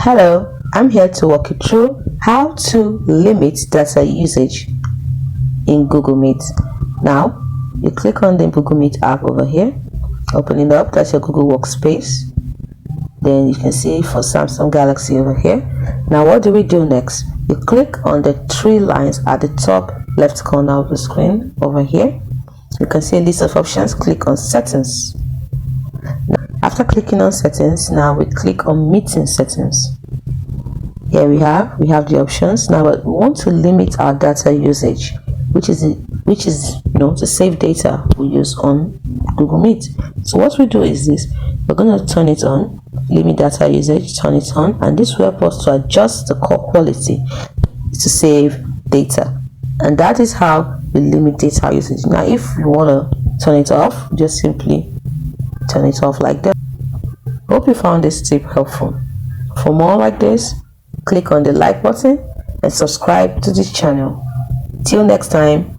Hello, I'm here to walk you through how to limit data usage in Google Meet. Now, you click on the Google Meet app over here, open it up, that's your Google Workspace. Then you can see for Samsung Galaxy over here. Now, what do we do next? You click on the three lines at the top left corner of the screen over here. You can see a list of options. Click on Settings. After clicking on Settings, now we click on Meeting Settings. Here we have the options. Now we want to limit our data usage, which is to save data we use on Google Meet. So what we do is this: we're going to turn it on, limit data usage, turn it on, and this will help us to adjust the call quality to save data. And that is how we limit data usage. Now, if you want to turn it off, just simply turn it off like that. Hope you found this tip helpful. For more like this, click on the like button and subscribe to this channel. Till next time.